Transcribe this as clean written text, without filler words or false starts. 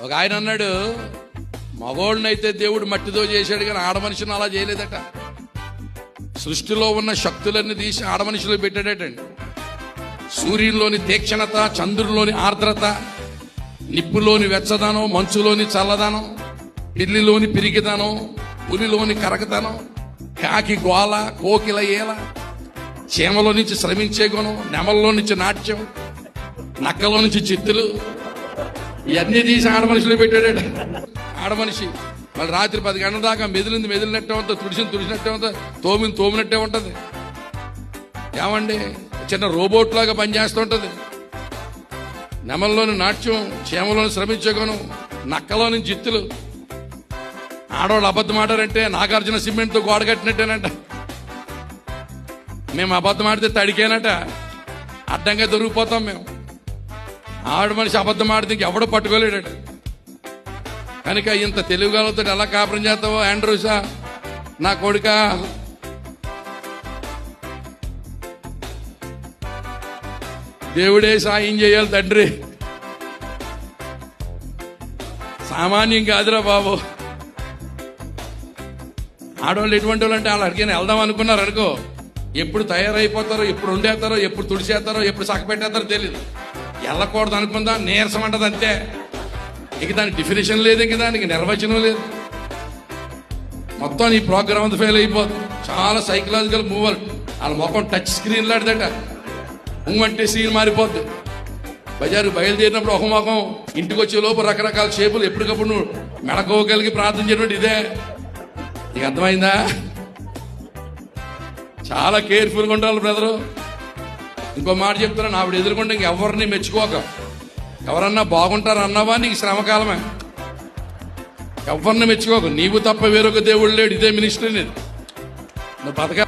ఒక ఆయన అన్నాడు, మగోళ్ళనైతే దేవుడు మట్టితో చేశాడు కానీ ఆడ మనిషిని అలా చేయలేదట. సృష్టిలో ఉన్న శక్తులన్నీ తీసి ఆడ మనిషిలో పెట్టాడటండి. సూర్యుల్లోని తీక్షణత, చంద్రుల్లోని ఆర్ద్రత, నిప్పులోని వెచ్చదనం, మంచులోని చల్లదనం, పిల్లిలోని పిరికిదనం, పులిలోని కరకదనం, కాకి గోల, కోకిల ఏల, చీమలో నుంచి శ్రమించే గుణం, నెమల్లో నుంచి నాట్యం, నక్కలో నుంచి చిత్తులు, ఇవన్నీ తీసి ఆడ మనిషిలో పెట్టాడట. ఆడ మనిషి మళ్ళీ రాత్రి 10 గంటల దాకా మెదిలినట్టే ఉంటుంది, తుడిసినట్టే ఉంటుంది, తోమినట్టే ఉంటుంది. ఏమండి, చిన్న రోబోట్ లాగా పనిచేస్తుంటది. నెమల్లోని నాట్యం, చీమలోని శ్రమించే గుణం, నక్కలో నుంచి చిత్తులు. ఆడవాళ్ళు అబద్ధం ఆడారంటే నాగార్జున సిమెంట్తో గోడ కట్టినట్టేనంట. మేము అబద్ధం ఆడితే తడికేనట, అడ్డంగా దొరికిపోతాం మేము. ఆవిడ మనిషి అబద్ధం ఆడితే ఎవడో పట్టుకోలేడట. కనుక ఇంత తెలుగుతో ఎలా కాపురం చేస్తావో ఆండ్రూసా నా కొడుక. దేవుడే సాయం చేయాలి తండ్రి, సామాన్యం కాదురా బాబు. ఆడవాళ్ళు ఎటువంటి వాళ్ళు అంటే వాళ్ళు అడిగిన వెళ్దాం అనుకున్నారు అనుకో, ఎప్పుడు తయారైపోతారో, ఎప్పుడు వండేస్తారో, ఎప్పుడు తుడిచేస్తారో, ఎప్పుడు సక్కపెట్టేస్తారో తెలియదు. వెళ్ళకూడదు అనుకుందా, నీరసం అంటది అంతే. ఇక దానికి డిఫినేషన్ లేదు, ఇంక దానికి నిర్వచనం లేదు. మొత్తం ఈ ప్రోగ్రామ్ అంతా ఫెయిల్ అయిపోతుంది. చాలా సైకలాజికల్ మూవర్. వాళ్ళ మొత్తం టచ్ స్క్రీన్ లాంటిదట. అంటే సీన్ మారిపోద్ది. బజారు బయలుదేరినప్పుడు ఒక ముఖం, ఇంటికి వచ్చే లోపు రకరకాల షేపులు, ఎప్పటికప్పుడు నువ్వు మెడకోగలిగి ప్రార్థన చేయడం ఇదే. నీకు అర్థమైందా? చాలా కేర్ఫుల్గా ఉండాలి బ్రదరు. ఇంకో మాట చెప్తున్నాను, ఆవిడ ఎదుర్కొంటే ఇంకెవరిని మెచ్చుకోక. ఎవరన్నా బాగుంటారు అన్నావా, నీకు శ్రమకాలమే. ఎవరిని మెచ్చుకోక. నీవు తప్ప వేరొక దేవుడు లేడు. ఇదే మినిస్ట్రీ. నువ్వు బతక